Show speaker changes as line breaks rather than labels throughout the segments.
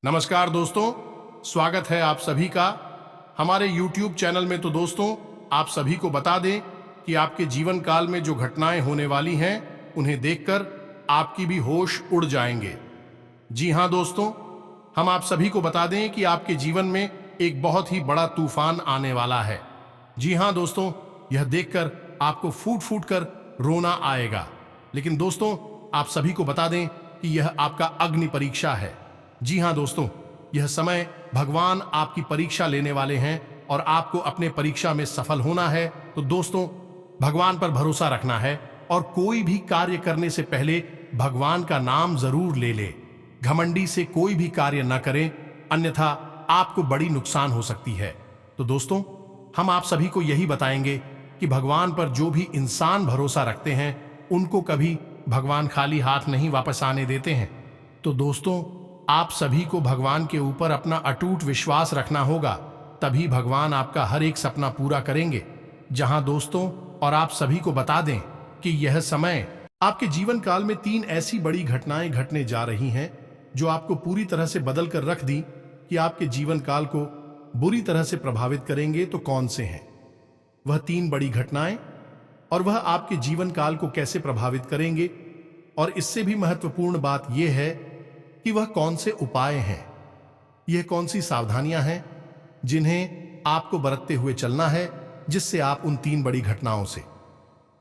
नमस्कार दोस्तों, स्वागत है आप सभी का हमारे YouTube चैनल में। तो दोस्तों, आप सभी को बता दें कि आपके जीवन काल में जो घटनाएं होने वाली हैं उन्हें देखकर आपकी भी होश उड़ जाएंगे। जी हां दोस्तों, हम आप सभी को बता दें कि आपके जीवन में एक बहुत ही बड़ा तूफान आने वाला है। जी हां दोस्तों, यह देखकर आपको फूट फूट कर रोना आएगा। लेकिन दोस्तों, आप सभी को बता दें कि यह आपका अग्नि परीक्षा है। जी हां दोस्तों, यह समय भगवान आपकी परीक्षा लेने वाले हैं और आपको अपने परीक्षा में सफल होना है। तो दोस्तों, भगवान पर भरोसा रखना है और कोई भी कार्य करने से पहले भगवान का नाम जरूर ले ले। घमंडी से कोई भी कार्य न करें, अन्यथा आपको बड़ी नुकसान हो सकती है। तो दोस्तों, हम आप सभी को यही बताएंगे कि भगवान पर जो भी इंसान भरोसा रखते हैं उनको कभी भगवान खाली हाथ नहीं वापस आने देते हैं। तो दोस्तों, आप सभी को भगवान के ऊपर अपना अटूट विश्वास रखना होगा, तभी भगवान आपका हर एक सपना पूरा करेंगे। जहां दोस्तों, और आप सभी को बता दें कि यह समय आपके जीवन काल में 3 ऐसी बड़ी घटनाएं घटने जा रही हैं जो आपको पूरी तरह से बदल कर रख दी कि आपके जीवन काल को बुरी तरह से प्रभावित करेंगे। तो कौन से हैं वह 3 बड़ी घटनाएं और वह आपके जीवन काल को कैसे प्रभावित करेंगे, और इससे भी महत्वपूर्ण बात यह है कि वह कौन से उपाय हैं, यह कौन सी सावधानियां हैं जिन्हें आपको बरतते हुए चलना है, जिससे आप उन 3 बड़ी घटनाओं से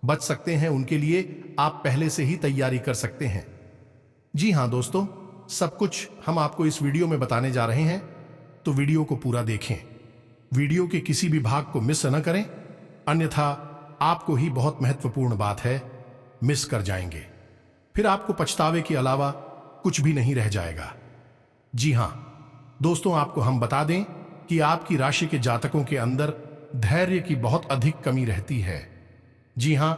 बच सकते हैं। उनके लिए आप पहले से ही तैयारी कर सकते हैं। जी हां दोस्तों, सब कुछ हम आपको इस वीडियो में बताने जा रहे हैं, तो वीडियो को पूरा देखें। वीडियो के किसी भी भाग को मिस न करें, अन्यथा आपको ही बहुत महत्वपूर्ण बात है मिस कर जाएंगे, फिर आपको पछतावे के अलावा कुछ भी नहीं रह जाएगा। जी हां दोस्तों, आपको हम बता दें कि आपकी राशि के जातकों के अंदर धैर्य की बहुत अधिक कमी रहती है। जी हां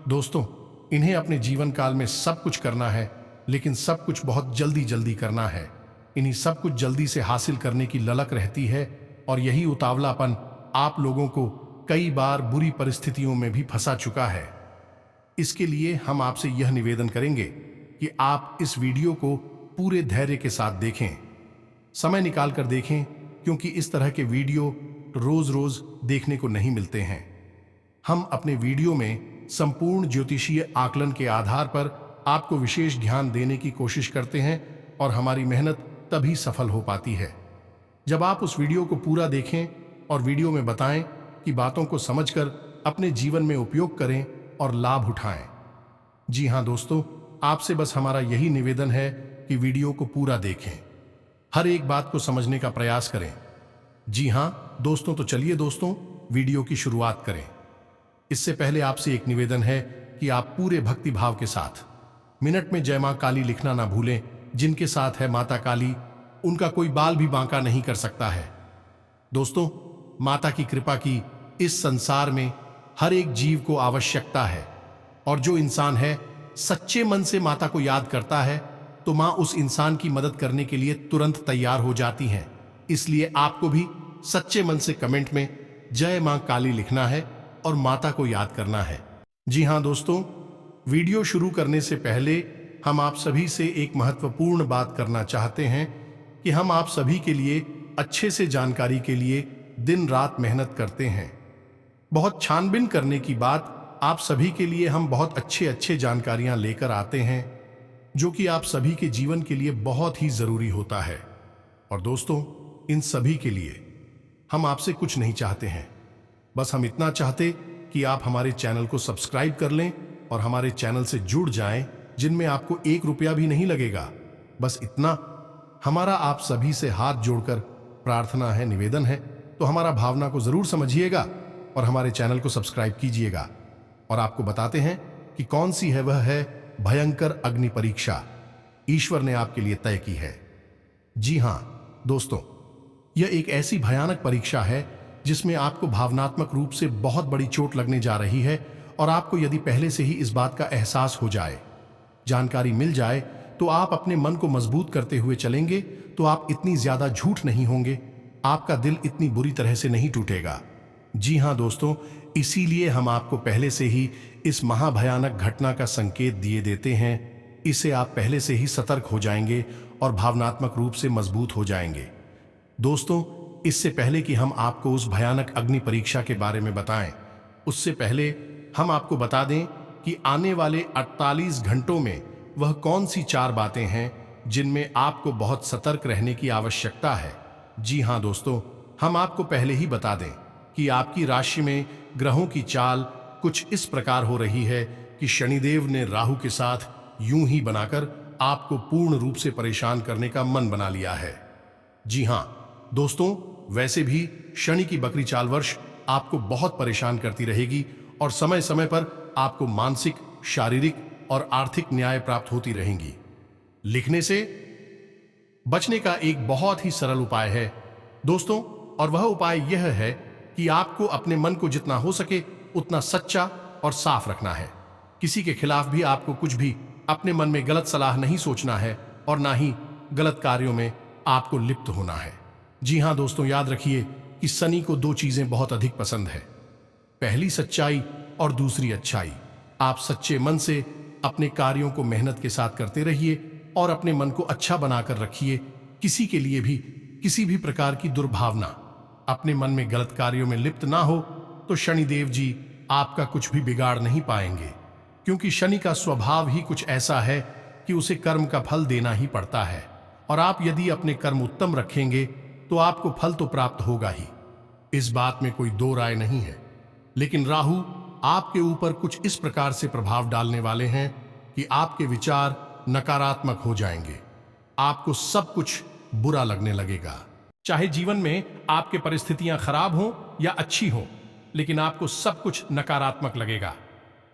दोस्तों, इन्हें अपने जीवन काल में सब कुछ करना है, लेकिन सब कुछ बहुत जल्दी जल्दी करना है। इन्हीं सब कुछ जल्दी से हासिल करने की ललक रहती है, और यही उतावलापन आप लोगों को कई बार बुरी परिस्थितियों में भी फंसा चुका है। इसके लिए हम आपसे यह निवेदन करेंगे कि आप इस वीडियो को पूरे धैर्य के साथ देखें, समय निकाल कर देखें, क्योंकि इस तरह के वीडियो रोज रोज देखने को नहीं मिलते हैं। हम अपने वीडियो में संपूर्ण ज्योतिषीय आकलन के आधार पर आपको विशेष ध्यान देने की कोशिश करते हैं, और हमारी मेहनत तभी सफल हो पाती है जब आप उस वीडियो को पूरा देखें और वीडियो में बताएं कि बातों को समझकर अपने जीवन में उपयोग करें और लाभ उठाएं। जी हां दोस्तों, आपसे बस हमारा यही निवेदन है कि वीडियो को पूरा देखें, हर एक बात को समझने का प्रयास करें। जी हां दोस्तों, तो चलिए दोस्तों, वीडियो की शुरुआत करें। इससे पहले आपसे एक निवेदन है कि आप पूरे भक्ति भाव के साथ मिनट में जय मां काली लिखना ना भूलें। जिनके साथ है माता काली, उनका कोई बाल भी बांका नहीं कर सकता है। दोस्तों, माता की कृपा की इस संसार में हर एक जीव को आवश्यकता है, और जो इंसान है सच्चे मन से माता को याद करता है, तो मां उस इंसान की मदद करने के लिए तुरंत तैयार हो जाती हैं। इसलिए आपको भी सच्चे मन से कमेंट में जय मां काली लिखना है और माता को याद करना है। जी हां दोस्तों, वीडियो शुरू करने से पहले हम आप सभी से एक महत्वपूर्ण बात करना चाहते हैं कि हम आप सभी के लिए अच्छे से जानकारी के लिए दिन रात मेहनत करते हैं। बहुत छानबीन करने की बात, आप सभी के लिए हम बहुत अच्छे जानकारियां लेकर आते हैं, जो कि आप सभी के जीवन के लिए बहुत ही जरूरी होता है। और दोस्तों, इन सभी के लिए हम आपसे कुछ नहीं चाहते हैं, बस हम इतना चाहते कि आप हमारे चैनल को सब्सक्राइब कर लें और हमारे चैनल से जुड़ जाएं, जिनमें आपको 1 रुपया भी नहीं लगेगा। बस इतना हमारा आप सभी से हाथ जोड़कर प्रार्थना है, निवेदन है। तो हमारा भावना को जरूर समझिएगा और हमारे चैनल को सब्सक्राइब कीजिएगा। और आपको बताते हैं कि कौन सी है, वह है भयंकर अग्नि परीक्षा ईश्वर ने आपके लिए तय की है। जी हां दोस्तों, यह एक ऐसी भयानक परीक्षा है जिसमें आपको भावनात्मक रूप से बहुत बड़ी चोट लगने जा रही है, और आपको यदि पहले से ही इस बात का एहसास हो जाए, जानकारी मिल जाए, तो आप अपने मन को मजबूत करते हुए चलेंगे, तो आप इतनी ज्यादा झूठ नहीं होंगे, आपका दिल इतनी बुरी तरह से नहीं टूटेगा। जी हां दोस्तों, इसीलिए हम आपको पहले से ही इस महाभयानक घटना का संकेत दिए देते हैं। इससे आप पहले से ही सतर्क हो जाएंगे और भावनात्मक रूप से मजबूत हो जाएंगे। दोस्तों, इससे पहले कि हम आपको उस भयानक अग्नि परीक्षा के बारे में बताएं, उससे पहले हम आपको बता दें कि आने वाले 48 घंटों में वह कौन सी 4 बातें हैं जिनमें आपको बहुत सतर्क रहने की आवश्यकता है। जी हां दोस्तों, हम आपको पहले ही बता दें कि आपकी राशि में ग्रहों की चाल कुछ इस प्रकार हो रही है कि शनिदेव ने राहु के साथ यूं ही बनाकर आपको पूर्ण रूप से परेशान करने का मन बना लिया है। जी हां दोस्तों, वैसे भी शनि की बकरी चाल वर्ष आपको बहुत परेशान करती रहेगी और समय समय पर आपको मानसिक, शारीरिक और आर्थिक न्याय प्राप्त होती रहेंगी। लिखने से बचने का एक बहुत ही सरल उपाय है दोस्तों, और वह उपाय यह है कि आपको अपने मन को जितना हो सके उतना सच्चा और साफ रखना है। किसी के खिलाफ भी आपको कुछ भी अपने मन में गलत सलाह नहीं सोचना है और ना ही गलत कार्यों में आपको लिप्त होना है। जी हां दोस्तों, याद रखिए कि शनि को 2 चीजें बहुत अधिक पसंद है, पहली सच्चाई और दूसरी अच्छाई। आप सच्चे मन से अपने कार्यों को मेहनत के साथ करते रहिए और अपने मन को अच्छा बनाकर रखिए। किसी के लिए भी किसी भी प्रकार की दुर्भावना, अपने मन में गलत कार्यों में लिप्त ना हो तो शनिदेव जी आपका कुछ भी बिगाड़ नहीं पाएंगे, क्योंकि शनि का स्वभाव ही कुछ ऐसा है कि उसे कर्म का फल देना ही पड़ता है। और आप यदि अपने कर्म उत्तम रखेंगे तो आपको फल तो प्राप्त होगा ही, इस बात में कोई दो राय नहीं है। लेकिन राहु आपके ऊपर कुछ इस प्रकार से प्रभाव डालने वाले हैं कि आपके विचार नकारात्मक हो जाएंगे, आपको सब कुछ बुरा लगने लगेगा। चाहे जीवन में आपके परिस्थितियां खराब हो या अच्छी हो, लेकिन आपको सब कुछ नकारात्मक लगेगा।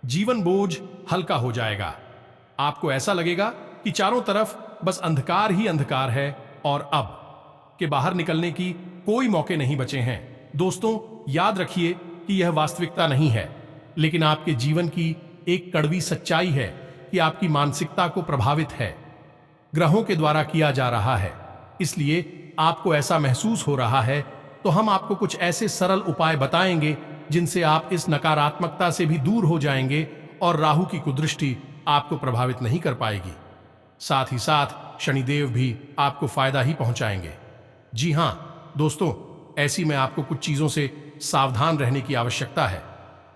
जीवन बोझ हल्का हो जाएगा। आपको ऐसा लगेगा कि चारों तरफ बस अंधकार ही अंधकार है और अब के बाहर निकलने की कोई मौके नहीं बचे हैं। दोस्तों, याद रखिए कि यह वास्तविकता नहीं है, लेकिन आपके जीवन की एक कड़वी सच्चाई है कि आपकी मानसिकता को प्रभावित है ग्रहों के द्वारा किया जा रहा है। इसलिए आपको ऐसा महसूस हो रहा है, तो हम आपको कुछ ऐसे सरल उपाय बताएंगे जिनसे आप इस नकारात्मकता से भी दूर हो जाएंगे और राहु की कुदृष्टि आपको प्रभावित नहीं कर पाएगी। साथ ही साथ शनिदेव भी आपको फायदा ही पहुंचाएंगे। जी हां दोस्तों, ऐसी में आपको कुछ चीजों से सावधान रहने की आवश्यकता है।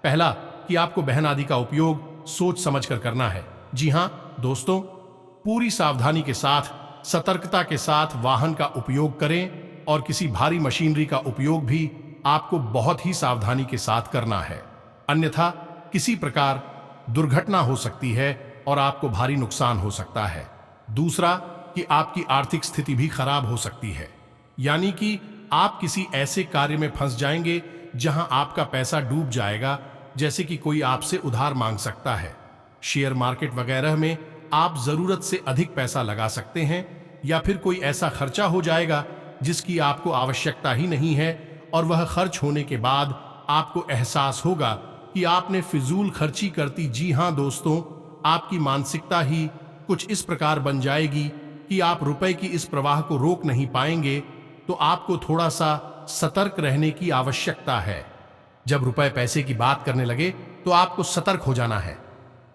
पहला, कि आपको बहन आदि का उपयोग सोच समझकर करना है। जी हां दोस्तों, पूरी सावधानी के साथ, सतर्कता के साथ वाहन का उपयोग करें और किसी भारी मशीनरी का उपयोग भी आपको बहुत ही सावधानी के साथ करना है, अन्यथा किसी प्रकार दुर्घटना हो सकती है और आपको भारी नुकसान हो सकता है। दूसरा, कि आपकी आर्थिक स्थिति भी खराब हो सकती है, यानी कि आप किसी ऐसे कार्य में फंस जाएंगे जहां आपका पैसा डूब जाएगा, जैसे कि कोई आपसे उधार मांग सकता है। शेयर मार्केट वगैरह में आप जरूरत से अधिक पैसा लगा सकते हैं, या फिर कोई ऐसा खर्चा हो जाएगा जिसकी आपको आवश्यकता ही नहीं है और वह खर्च होने के बाद आपको एहसास होगा कि आपने फिजूल खर्ची कर दी। जी हां दोस्तों, आपकी मानसिकता ही कुछ इस प्रकार बन जाएगी कि आप रुपए की इस प्रवाह को रोक नहीं पाएंगे। तो आपको थोड़ा सा सतर्क रहने की आवश्यकता है। जब रुपए पैसे की बात करने लगे तो आपको सतर्क हो जाना है।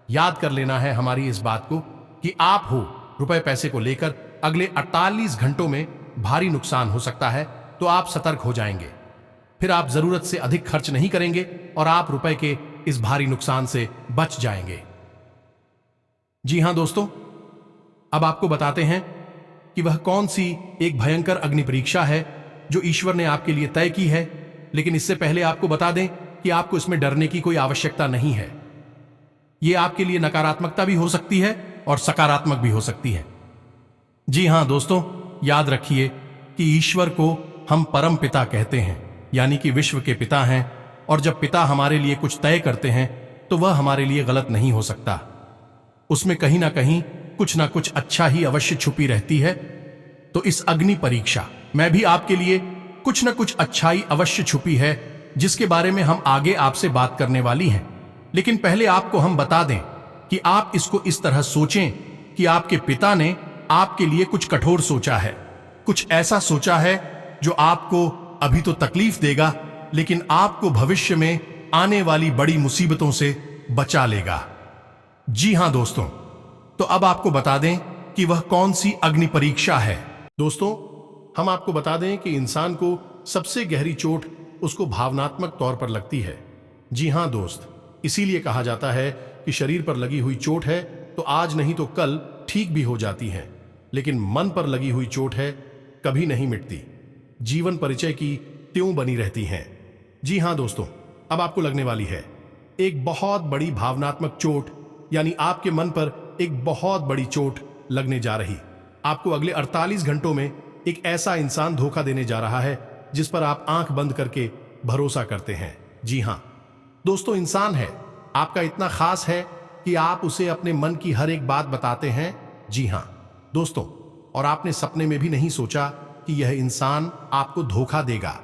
याद कर लेना है हमारी इस बात को कि आप हो रुपए पैसे को लेकर अगले 48 घंटों में भारी नुकसान हो सकता है, तो आप सतर्क हो जाएंगे। फिर आप जरूरत से अधिक खर्च नहीं करेंगे और आप रुपए के इस भारी नुकसान से बच जाएंगे। जी हां दोस्तों, अब आपको बताते हैं कि वह कौन सी एक भयंकर अग्नि परीक्षा है जो ईश्वर ने आपके लिए तय की है। लेकिन इससे पहले आपको बता दें कि आपको इसमें डरने की कोई आवश्यकता नहीं है। यह आपके लिए नकारात्मकता भी हो सकती है और सकारात्मक भी हो सकती है। जी हां दोस्तों, याद रखिए कि ईश्वर को हम परम पिता कहते हैं, यानी कि विश्व के पिता हैं, और जब पिता हमारे लिए कुछ तय करते हैं तो वह हमारे लिए गलत नहीं हो सकता। उसमें कहीं ना कहीं कुछ ना कुछ अच्छा ही अवश्य छुपी रहती है। तो इस अग्नि परीक्षा में भी आपके लिए कुछ ना कुछ अच्छाई अवश्य छुपी है, जिसके बारे में हम आगे आपसे बात करने वाली हैं। लेकिन पहले आपको हम बता दें कि आप इसको इस तरह सोचें कि आपके पिता ने आपके लिए कुछ कठोर सोचा है, कुछ ऐसा सोचा है जो आपको अभी तो तकलीफ देगा, लेकिन आपको भविष्य में आने वाली बड़ी मुसीबतों से बचा लेगा। जी हां दोस्तों, तो अब आपको बता दें कि वह कौन सी अग्नि परीक्षा है। दोस्तों, हम आपको बता दें कि इंसान को सबसे गहरी चोट उसको भावनात्मक तौर पर लगती है। जी हां दोस्त, इसीलिए कहा जाता है कि शरीर पर लगी हुई चोट है तो आज नहीं तो कल ठीक भी हो जाती है, लेकिन मन पर लगी हुई चोट है कभी नहीं मिटती, जीवन परिचय की त्यों बनी रहती हैं। जी हां दोस्तों, अब आपको लगने वाली है एक बहुत बड़ी भावनात्मक चोट, यानी आपके मन पर एक बहुत बड़ी चोट लगने जा रही। आपको अगले 48 घंटों में एक ऐसा इंसान धोखा देने जा रहा है जिस पर आप आंख बंद करके भरोसा करते हैं। जी हां दोस्तों, इंसान है आपका इतना खास है कि आप उसे अपने मन की हर एक बात बताते हैं। जी हां दोस्तों, और आपने सपने में भी नहीं सोचा कि यह इंसान आपको धोखा देगा,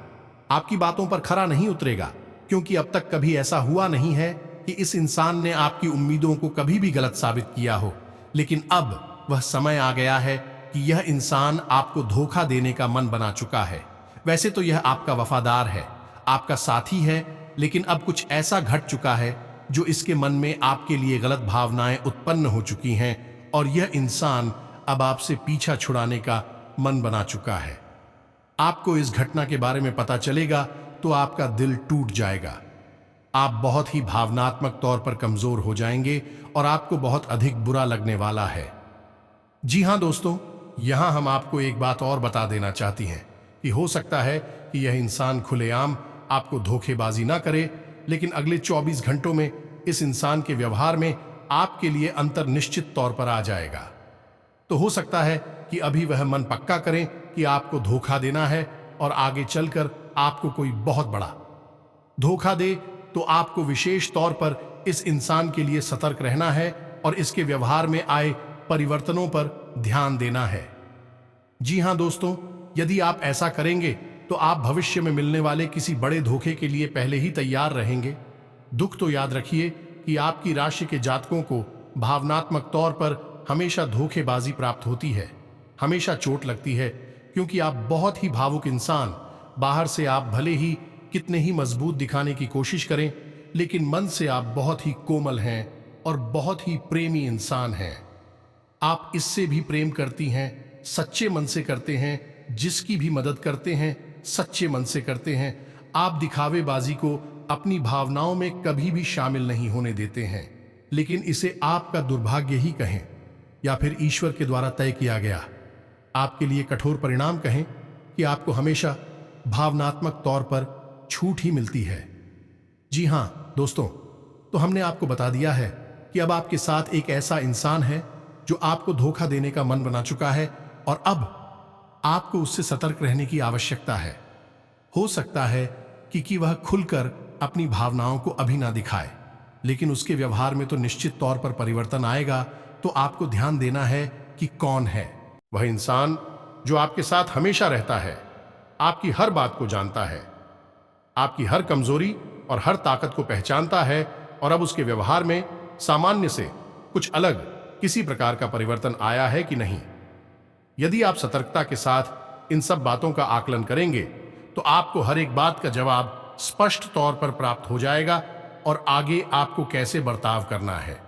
आपकी बातों पर खरा नहीं उतरेगा, क्योंकि अब तक कभी ऐसा हुआ नहीं है कि इस इंसान ने आपकी उम्मीदों को कभी भी गलत साबित किया हो। लेकिन अब वह समय आ गया है कि यह इंसान आपको धोखा देने का मन बना चुका है। वैसे तो यह आपका वफादार है, आपका साथी है, लेकिन अब कुछ ऐसा घट चुका है जो इसके मन में आपके लिए गलत भावनाएं उत्पन्न हो चुकी हैं और यह इंसान अब आपसे पीछा छुड़ाने का मन बना चुका है। आपको इस घटना के बारे में पता चलेगा तो आपका दिल टूट जाएगा। आप बहुत ही भावनात्मक तौर पर कमजोर हो जाएंगे और आपको बहुत अधिक बुरा लगने वाला है। जी हां दोस्तों, यहां हम आपको एक बात और बता देना चाहती हैं कि हो सकता है कि यह इंसान खुलेआम आपको धोखेबाजी ना करे, लेकिन अगले 24 घंटों में इस इंसान के व्यवहार में आपके लिए अंतर निश्चित तौर पर आ जाएगा। तो हो सकता है कि अभी वह मन पक्का करें कि आपको धोखा देना है और आगे चलकर आपको कोई बहुत बड़ा धोखा दे, तो आपको विशेष तौर पर इस इंसान के लिए सतर्क रहना है और इसके व्यवहार में आए परिवर्तनों पर ध्यान देना है। जी हां दोस्तों, यदि आप ऐसा करेंगे तो आप भविष्य में मिलने वाले किसी बड़े धोखे के लिए पहले ही तैयार रहेंगे। दुख तो याद रखिए कि आपकी राशि के जातकों को भावनात्मक तौर पर हमेशा धोखेबाजी प्राप्त होती है, हमेशा चोट लगती है, क्योंकि आप बहुत ही भावुक इंसान, बाहर से आप भले ही कितने ही मजबूत दिखाने की कोशिश करें, लेकिन मन से आप बहुत ही कोमल हैं और बहुत ही प्रेमी इंसान हैं। आप इससे भी प्रेम करती हैं, सच्चे मन से करते हैं, जिसकी भी मदद करते हैं सच्चे मन से करते हैं। आप दिखावेबाजी को अपनी भावनाओं में कभी भी शामिल नहीं होने देते हैं, लेकिन इसे आपका दुर्भाग्य ही कहें या फिर ईश्वर के द्वारा तय किया गया आपके लिए कठोर परिणाम कहें कि आपको हमेशा भावनात्मक तौर पर छूट ही मिलती है। जी हां दोस्तों, तो हमने आपको बता दिया है कि अब आपके साथ एक ऐसा इंसान है जो आपको धोखा देने का मन बना चुका है और अब आपको उससे सतर्क रहने की आवश्यकता है। हो सकता है कि वह खुलकर अपनी भावनाओं को अभी ना दिखाए, लेकिन उसके व्यवहार में तो निश्चित तौर पर परिवर्तन आएगा। तो आपको ध्यान देना है कि कौन है वह इंसान जो आपके साथ हमेशा रहता है, आपकी हर बात को जानता है, आपकी हर कमजोरी और हर ताकत को पहचानता है और अब उसके व्यवहार में सामान्य से कुछ अलग किसी प्रकार का परिवर्तन आया है कि नहीं। यदि आप सतर्कता के साथ इन सब बातों का आकलन करेंगे तो आपको हर एक बात का जवाब स्पष्ट तौर पर प्राप्त हो जाएगा और आगे आपको कैसे बर्ताव करना है,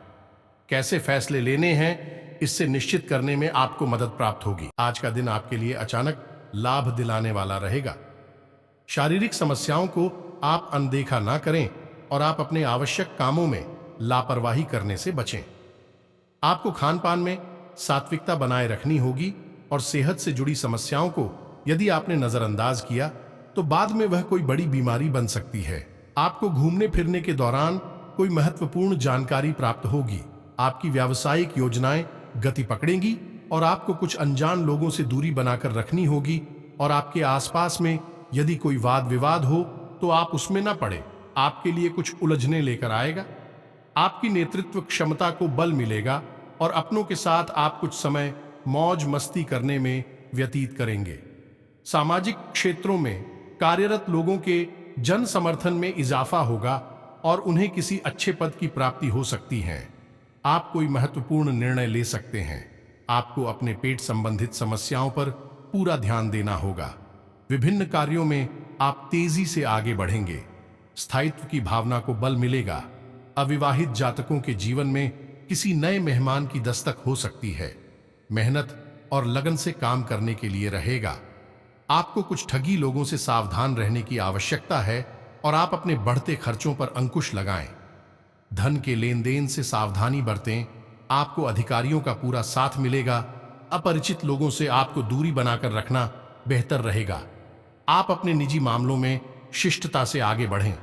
कैसे फैसले लेने हैं, इससे निश्चित करने में आपको मदद प्राप्त होगी। आज का दिन आपके लिए अचानक लाभ दिलाने वाला रहेगा। शारीरिक समस्याओं को आप अनदेखा ना करें और आप अपने आवश्यक कामों में लापरवाही करने से बचें। आपको खान पान में सात्विकता बनाए रखनी होगी और सेहत से जुड़ी समस्याओं को यदि आपने नजरअंदाज किया तो बाद में वह कोई बड़ी बीमारी बन सकती है। आपको घूमने फिरने के दौरान कोई महत्वपूर्ण जानकारी प्राप्त होगी। आपकी व्यावसायिक योजनाएं गति पकड़ेंगी और आपको कुछ अनजान लोगों से दूरी बनाकर रखनी होगी और आपके आसपास में यदि कोई वाद विवाद हो तो आप उसमें ना पड़े, आपके लिए कुछ उलझने लेकर आएगा। आपकी नेतृत्व क्षमता को बल मिलेगा और अपनों के साथ आप कुछ समय मौज मस्ती करने में व्यतीत करेंगे। सामाजिक क्षेत्रों में कार्यरत लोगों के जन समर्थन में इजाफा होगा और उन्हें किसी अच्छे पद की प्राप्ति हो सकती है। आप कोई महत्वपूर्ण निर्णय ले सकते हैं। आपको अपने पेट संबंधित समस्याओं पर पूरा ध्यान देना होगा। विभिन्न कार्यों में आप तेजी से आगे बढ़ेंगे। स्थायित्व की भावना को बल मिलेगा। अविवाहित जातकों के जीवन में किसी नए मेहमान की दस्तक हो सकती है। मेहनत और लगन से काम करने के लिए रहेगा। आपको कुछ ठगी लोगों से सावधान रहने की आवश्यकता है और आप अपने बढ़ते खर्चों पर अंकुश लगाएं। धन के लेन देन से सावधानी बरतें। आपको अधिकारियों का पूरा साथ मिलेगा। अपरिचित लोगों से आपको दूरी बनाकर रखना बेहतर रहेगा। आप अपने निजी मामलों में शिष्टता से आगे बढ़ें।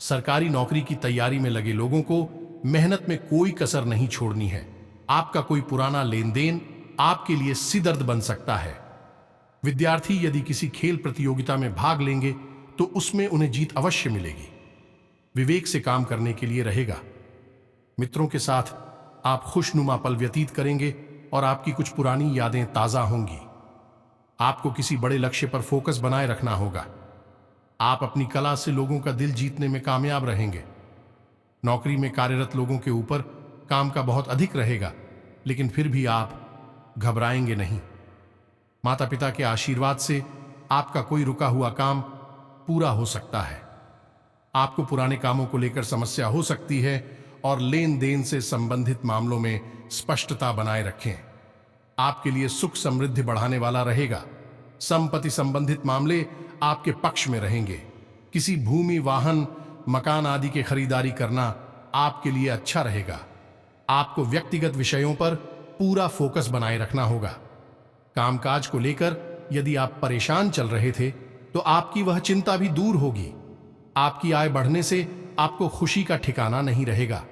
सरकारी नौकरी की तैयारी में लगे लोगों को मेहनत में कोई कसर नहीं छोड़नी है। आपका कोई पुराना लेन देन आपके लिए सिरदर्द बन सकता है। विद्यार्थी यदि किसी खेल प्रतियोगिता में भाग लेंगे तो उसमें उन्हें जीत अवश्य मिलेगी। विवेक से काम करने के लिए रहेगा। मित्रों के साथ आप खुशनुमा पल व्यतीत करेंगे और आपकी कुछ पुरानी यादें ताजा होंगी। आपको किसी बड़े लक्ष्य पर फोकस बनाए रखना होगा। आप अपनी कला से लोगों का दिल जीतने में कामयाब रहेंगे। नौकरी में कार्यरत लोगों के ऊपर काम का बहुत अधिक रहेगा, लेकिन फिर भी आप घबराएंगे नहीं। माता पिता के आशीर्वाद से आपका कोई रुका हुआ काम पूरा हो सकता है। आपको पुराने कामों को लेकर समस्या हो सकती है और लेन देन से संबंधित मामलों में स्पष्टता बनाए रखें। आपके लिए सुख समृद्धि बढ़ाने वाला रहेगा। संपत्ति संबंधित मामले आपके पक्ष में रहेंगे। किसी भूमि, वाहन, मकान आदि की खरीदारी करना आपके लिए अच्छा रहेगा। आपको व्यक्तिगत विषयों पर पूरा फोकस बनाए रखना होगा। कामकाज को लेकर यदि आप परेशान चल रहे थे तो आपकी वह चिंता भी दूर होगी। आपकी आय बढ़ने से आपको खुशी का ठिकाना नहीं रहेगा।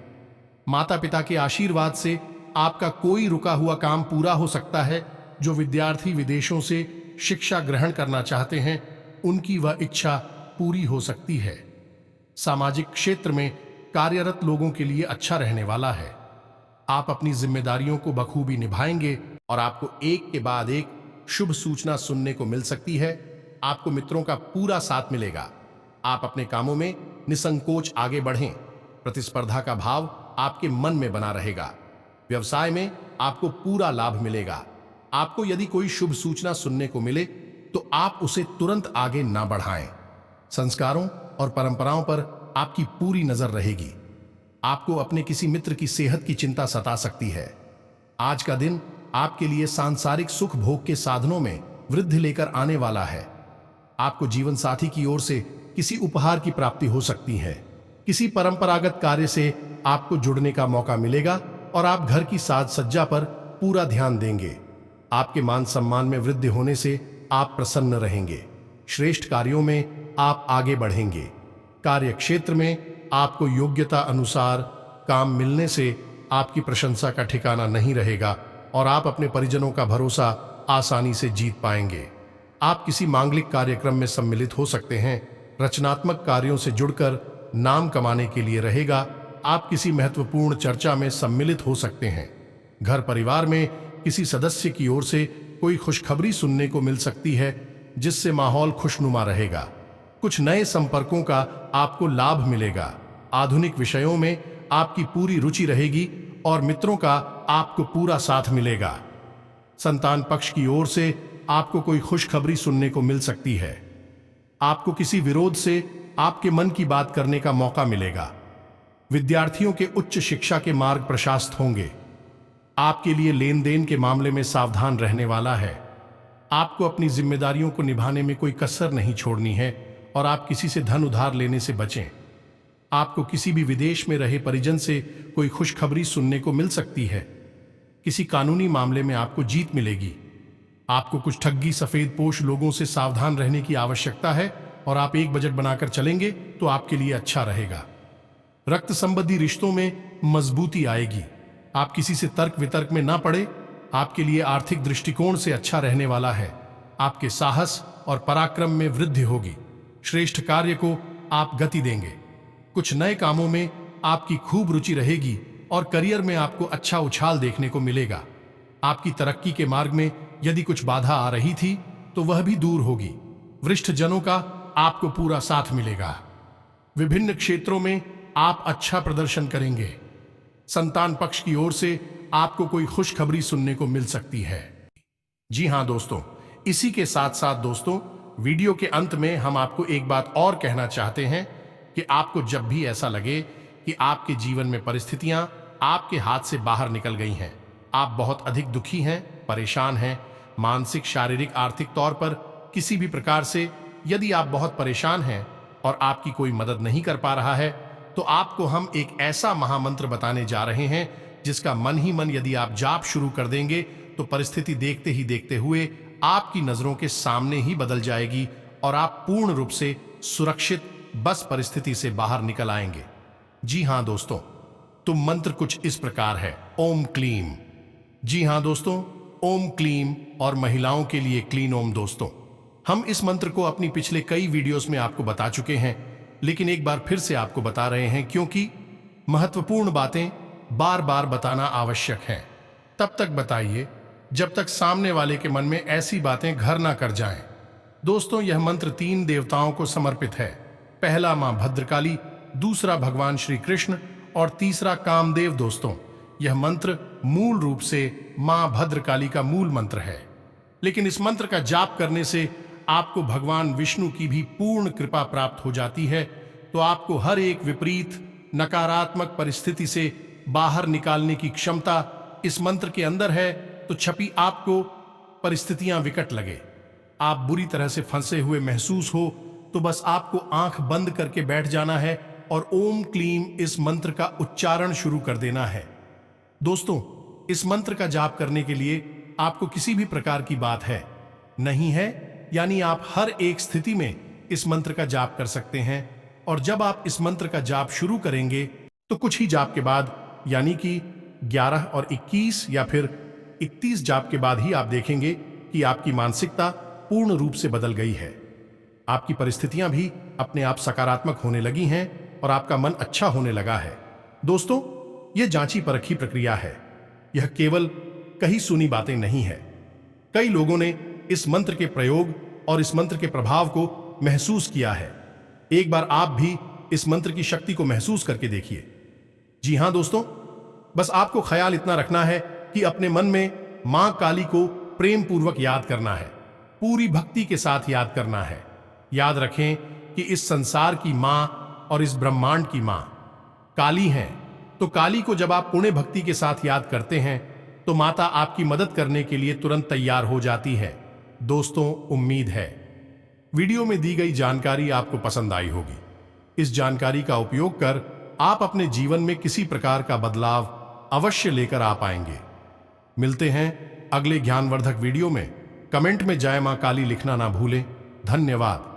माता पिता के आशीर्वाद से आपका कोई रुका हुआ काम पूरा हो सकता है। जो विद्यार्थी विदेशों से शिक्षा ग्रहण करना चाहते हैं, उनकी वह इच्छा पूरी हो सकती है। सामाजिक क्षेत्र में कार्यरत लोगों के लिए अच्छा रहने वाला है। आप अपनी जिम्मेदारियों को बखूबी निभाएंगे और आपको एक के बाद एक शुभ सूचना सुनने को मिल सकती है। आपको मित्रों का पूरा साथ मिलेगा। आप अपने कामों में निसंकोच आगे बढ़ें। प्रतिस्पर्धा का भाव आपके मन में बना रहेगा। व्यवसाय में आपको पूरा लाभ मिलेगा। आपको यदि कोई शुभ सूचना सुनने को मिले तो आप उसे तुरंत आगे ना बढ़ाएं। संस्कारों और परंपराओं पर आपकी पूरी नजर रहेगी। आपको अपने किसी मित्र की सेहत की चिंता सता सकती है। आज का दिन आपके लिए सांसारिक सुख भोग के साधनों में वृद्धि लेकर आने वाला है। आपको जीवन साथी की ओर से किसी उपहार की प्राप्ति हो सकती है। किसी परंपरागत कार्य से आपको जुड़ने का मौका मिलेगा और आप घर की साज सज्जा पर पूरा ध्यान देंगे। आपके मान सम्मान में वृद्धि होने से आप प्रसन्न रहेंगे। श्रेष्ठ कार्यों में आप आगे बढ़ेंगे। कार्य क्षेत्र में आपको योग्यता अनुसार काम मिलने से आपकी प्रशंसा का ठिकाना नहीं रहेगा और आप अपने परिजनों का भरोसा आसानी से जीत पाएंगे। आप किसी मांगलिक कार्यक्रम में सम्मिलित हो सकते हैं। रचनात्मक कार्यों से जुड़कर नाम कमाने के लिए रहेगा। आप किसी महत्वपूर्ण चर्चा में सम्मिलित हो सकते हैं। घर परिवार में किसी सदस्य की ओर से कोई खुशखबरी सुनने को मिल सकती है, जिससे माहौल खुशनुमा रहेगा। कुछ नए संपर्कों का आपको लाभ मिलेगा। आधुनिक विषयों में आपकी पूरी रुचि रहेगी और मित्रों का आपको पूरा साथ मिलेगा। संतान पक्ष की ओर से आपको कोई खुशखबरी सुनने को मिल सकती है। आपको किसी विरोध से आपके मन की बात करने का मौका मिलेगा। विद्यार्थियों के उच्च शिक्षा के मार्ग प्रशस्त होंगे। आपके लिए लेन देन के मामले में सावधान रहने वाला है। आपको अपनी जिम्मेदारियों को निभाने में कोई कसर नहीं छोड़नी है और आप किसी से धन उधार लेने से बचें। आपको किसी भी विदेश में रहे परिजन से कोई खुशखबरी सुनने को मिल सकती है। किसी कानूनी मामले में आपको जीत मिलेगी। आपको कुछ ठगी सफेदपोश लोगों से सावधान रहने की आवश्यकता है और आप एक बजट बनाकर चलेंगे तो आपके लिए अच्छा रहेगा। रक्त संबंधी रिश्तों में मजबूती आएगी। आप किसी से तर्क वितर्क में ना पड़े। आपके लिए आर्थिक दृष्टिकोण से अच्छा रहने वाला है। आपके साहस और पराक्रम में वृद्धि होगी। श्रेष्ठ कार्य को आप गति देंगे। कुछ नए कामों में आपकी खूब रुचि रहेगी और करियर में आपको अच्छा उछाल देखने को मिलेगा। आपकी तरक्की के मार्ग में यदि कुछ बाधा आ रही थी तो वह भी दूर होगी। वरिष्ठ जनों का आपको पूरा साथ मिलेगा। विभिन्न क्षेत्रों में आप अच्छा प्रदर्शन करेंगे। संतान पक्ष की ओर से आपको कोई खुशखबरी सुनने को मिल सकती है। जी हां दोस्तों, इसी के साथ साथ दोस्तों, वीडियो के अंत में हम आपको एक बात और कहना चाहते हैं कि आपको जब भी ऐसा लगे कि आपके जीवन में परिस्थितियां आपके हाथ से बाहर निकल गई हैं, आप बहुत अधिक दुखी हैं, परेशान हैं, मानसिक, शारीरिक, आर्थिक तौर पर किसी भी प्रकार से यदि आप बहुत परेशान हैं और आपकी कोई मदद नहीं कर पा रहा है, तो आपको हम एक ऐसा महामंत्र बताने जा रहे हैं जिसका मन ही मन यदि आप जाप शुरू कर देंगे तो परिस्थिति देखते ही देखते हुए आपकी नजरों के सामने ही बदल जाएगी और आप पूर्ण रूप से सुरक्षित बस परिस्थिति से बाहर निकल आएंगे। जी हां दोस्तों, तो मंत्र कुछ इस प्रकार है, ओम क्लीम। जी हां दोस्तों, ओम क्लीम और महिलाओं के लिए क्लीन ओम। दोस्तों, हम इस मंत्र को अपनी पिछले कई वीडियोस में आपको बता चुके हैं, लेकिन एक बार फिर से आपको बता रहे हैं क्योंकि महत्वपूर्ण बातें बार बार बताना आवश्यक है। तब तक बताइए जब तक सामने वाले के मन में ऐसी बातें घर ना कर जाएं। दोस्तों, यह मंत्र 3 देवताओं को समर्पित है। पहला मां भद्रकाली, दूसरा भगवान श्री कृष्ण और तीसरा कामदेव। दोस्तों, यह मंत्र मूल रूप से मां भद्रकाली का मूल मंत्र है, लेकिन इस मंत्र का जाप करने से आपको भगवान विष्णु की भी पूर्ण कृपा प्राप्त हो जाती है। तो आपको हर एक विपरीत नकारात्मक परिस्थिति से बाहर निकालने की क्षमता इस मंत्र के अंदर है। तो छपी आपको परिस्थितियां विकट लगे, आप बुरी तरह से फंसे हुए महसूस हो, तो बस आपको आंख बंद करके बैठ जाना है और ओम क्लीम इस मंत्र का उच्चारण शुरू कर देना है। दोस्तों, इस मंत्र का जाप करने के लिए आपको किसी भी प्रकार की बात है नहीं है, यानी आप हर एक स्थिति में इस मंत्र का जाप कर सकते हैं। और जब आप इस मंत्र का जाप शुरू करेंगे तो कुछ ही जाप के बाद, यानी कि 11 और 21 या फिर 31 जाप के बाद ही आप देखेंगे कि आपकी मानसिकता पूर्ण रूप से बदल गई है, आपकी परिस्थितियां भी अपने आप सकारात्मक होने लगी हैं और आपका मन अच्छा होने लगा है। दोस्तों, यह जांची परखी प्रक्रिया है, यह केवल कहीं सुनी बातें नहीं है। कई लोगों ने इस मंत्र के प्रयोग और इस मंत्र के प्रभाव को महसूस किया है। एक बार आप भी इस मंत्र की शक्ति को महसूस करके देखिए। जी हां दोस्तों, बस आपको ख्याल इतना रखना है कि अपने मन में मां काली को प्रेम पूर्वक याद करना है, पूरी भक्ति के साथ याद करना है। याद रखें कि इस संसार की मां और इस ब्रह्मांड की मां काली हैं। तो काली को जब आप पुण्य भक्ति के साथ याद करते हैं तो माता आपकी मदद करने के लिए तुरंत तैयार हो जाती है। दोस्तों, उम्मीद है वीडियो में दी गई जानकारी आपको पसंद आई होगी। इस जानकारी का उपयोग कर आप अपने जीवन में किसी प्रकार का बदलाव अवश्य लेकर आ पाएंगे। मिलते हैं अगले ज्ञानवर्धक वीडियो में। कमेंट में जय मां काली लिखना ना भूलें। धन्यवाद।